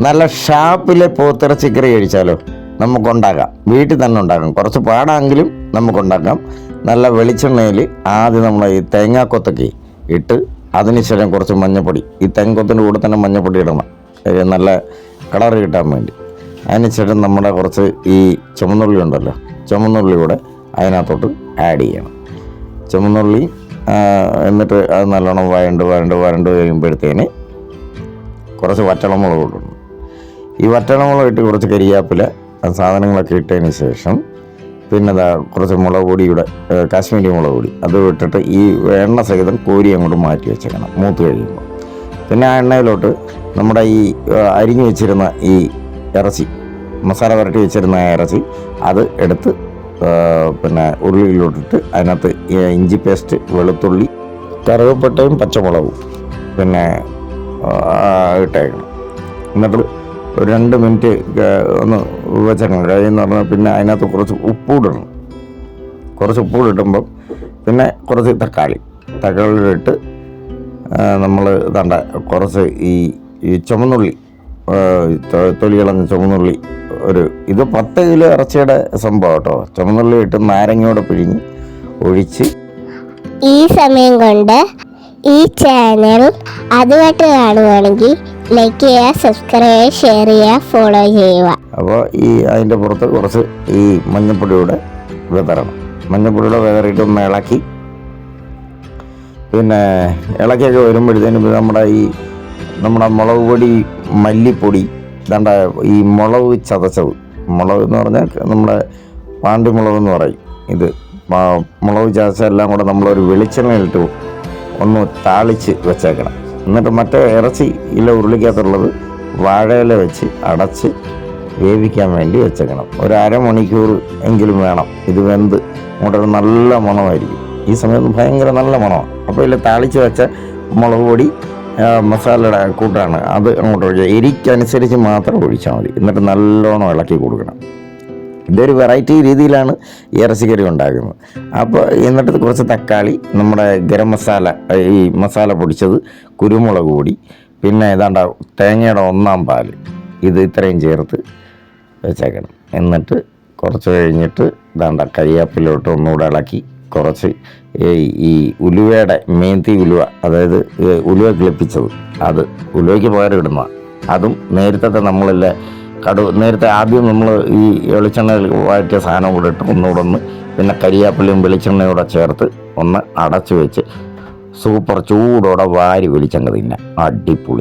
നല്ല ഷാപ്പിലെ പോത്തിറച്ചിക്കറി കഴിച്ചാലോ? നമുക്കുണ്ടാക്കാം, വീട്ടിൽ തന്നെ ഉണ്ടാക്കാം. കുറച്ച് പാടാണെങ്കിലും നമുക്കുണ്ടാക്കാം. നല്ല വെളിച്ചെണ്ണയിൽ ആദ്യം നമ്മൾ ഈ തേങ്ങാക്കൊത്തൊക്കെ ഇട്ട് അതിനുശേഷം കുറച്ച് മഞ്ഞപ്പൊടി, ഈ തേങ്ങക്കൊത്തിൻ്റെ കൂടെ തന്നെ മഞ്ഞപ്പൊടി ഇടണം, നല്ല കളർ കിട്ടാൻ വേണ്ടി. അതിനുശേഷം നമ്മുടെ കുറച്ച് ഈ ചുമന്നുള്ളി ഉണ്ടല്ലോ, ചുമന്നുള്ളി കൂടെ അതിനകത്തോട്ട് ആഡ് ചെയ്യണം. ചുമന്നുള്ളി എന്നിട്ട് അത് നല്ലോണം വരണ്ട് കഴിയുമ്പോഴത്തേന് കുറച്ച് വറ്റളമുളക് ഇടണം. ഈ വറ്റളമുളക് ഇട്ട് കുറച്ച് കരിയാപ്പില സാധനങ്ങളൊക്കെ ഇട്ടതിന് ശേഷം പിന്നെ കുറച്ച് മുളക് പൊടിയുടെ കാശ്മീരി മുളക് പൊടി അത് ഇട്ടിട്ട് ഈ എണ്ണ സഹിതം കോരി അങ്ങോട്ട് മാറ്റി വെച്ചേക്കണം മൂത്ത് കഴിയുമ്പോൾ. പിന്നെ ആ എണ്ണയിലോട്ട് നമ്മുടെ ഈ അരിഞ്ഞു വെച്ചിരുന്ന ഈ ഇറച്ചി, മസാല പുരട്ടി വെച്ചിരുന്ന ഇറച്ചി അത് എടുത്ത് പിന്നെ ഉരുളിയിലോട്ടിട്ട് അതിനകത്ത് ഇഞ്ചി പേസ്റ്റ്, വെളുത്തുള്ളി, കറുവപ്പട്ടയും പച്ചമുളകും പിന്നെ ഇട്ടേക്കണം. എന്നിട്ട് ഒരു 2 മിനിറ്റ് ഒന്ന് വെച്ചേക്കണം. കഴിയെന്ന് പറഞ്ഞാൽ പിന്നെ അതിനകത്ത് കുറച്ച് ഉപ്പൂടണം. കുറച്ച് ഉപ്പൂടിട്ടുമ്പം പിന്നെ കുറച്ച് തക്കാളി ഇട്ട് നമ്മൾ ഇതാണ്ട കുറച്ച് ഈ ചുമന്നുള്ളി, തൊലി കളഞ്ഞ ചുമന്നുള്ളി, ഇത് 10 കിലോ ഇറച്ചിയുടെ സംഭവം കേട്ടോ. ചുമന്നുള്ളി ഇട്ട് നാരങ്ങയോടെ പിഴിഞ്ഞ് ഒഴിച്ച് ഈ സമയം കൊണ്ട് ഈ ചാനൽ ആദ്യമായിട്ട് കാണുകയാണെങ്കിൽ ലൈക്ക് ചെയ്യുക, സബ്സ്ക്രൈബ് ചെയ്യുക, ഷെയർ ചെയ്യുക, ഫോളോ ചെയ്യുക. അപ്പോൾ അതിൻ്റെ പുറത്ത് കുറച്ച് ഈ മഞ്ഞൾപ്പൊടിയുടെ വിതറണം. മഞ്ഞൾപ്പൊടിയുടെ വിതറിയിട്ട് ഒന്ന് ഇളക്കി, പിന്നെ ഇളക്കിയൊക്കെ വരുമ്പോഴത്തേനും നമ്മുടെ മുളക് പൊടി, മല്ലിപ്പൊടി, ഇതാണ്ട ഈ മുളക് ചതച്ചത്, മുളക് എന്ന് പറഞ്ഞാൽ നമ്മുടെ പാണ്ടിമുളക് എന്ന് പറയും. ഇത് മുളക് ചതച്ച എല്ലാം കൂടെ നമ്മളൊരു വെളിച്ചെണ്ണയിലിട്ട് ഒന്ന് താളിച്ച് വെച്ചേക്കണം. എന്നിട്ട് മറ്റേ ഇറച്ചി ഉരുളിക്കകത്തുള്ളത് വാഴയില വെച്ച് അടച്ച് വേവിക്കാൻ വേണ്ടി വെച്ചേക്കണം. ഒരു അരമണിക്കൂർ എങ്കിലും വേണം. ഇത് വെന്ത് അങ്ങോട്ടൊരു നല്ല മണമായിരിക്കും. ഈ സമയത്ത് ഭയങ്കര നല്ല മണമാണ്. അപ്പോൾ ഇതിൽ താളിച്ച് വെച്ച മുളക് പൊടി, മസാലയുടെ കൂട്ടാണ് അത് അങ്ങോട്ട് ഒഴിക്കുക. എരിക്കനുസരിച്ച് മാത്രം ഒഴിച്ചാൽ മതി. എന്നിട്ട് നല്ലോണം ഇളക്കി കൊടുക്കണം. ഇതൊരു വെറൈറ്റി രീതിയിലാണ് ഈ ഇറച്ചിക്കറി ഉണ്ടാക്കുന്നത്. അപ്പോൾ എന്നിട്ട് കുറച്ച് തക്കാളി, നമ്മുടെ ഗരം മസാല, ഈ മസാല പൊടിച്ചത്, കുരുമുളക് പൊടി, പിന്നെ ഏതാണ്ട തേങ്ങയുടെ 1/4 പാല്, ഇത് ഇത്രയും ചേർത്ത് വെച്ചേക്കണം. എന്നിട്ട് കുറച്ച് കഴിഞ്ഞിട്ട് ഇതാണ്ട കരിയാപ്പിലോട്ട് ഒന്നുകൂടെ ഇളക്കി കുറച്ച് ഈ ഉലുവയുടെ മേന്തി ഉലുവ, അതായത് ഉലുവ കിളിപ്പിച്ചത്, അത് ഉലുവയ്ക്ക് പകരം ഇടുന്ന അതും നേരത്തെ നമ്മളെല്ലാം നേരത്തെ ആദ്യം നമ്മൾ ഈ വെളിച്ചെണ്ണയിൽ വഴറ്റിയ സാധനം കൂടെ ഇട്ട് ഒന്നുകൂടെ പിന്നെ കരിയാപ്പിലയും വെളിച്ചെണ്ണയോടെ ചേർത്ത് ഒന്ന് അടച്ചു വെച്ച് സൂപ്പർ ചൂടോടെ വാരി വെളിച്ചെണ്ണ തിന്നാം. അടിപൊളി.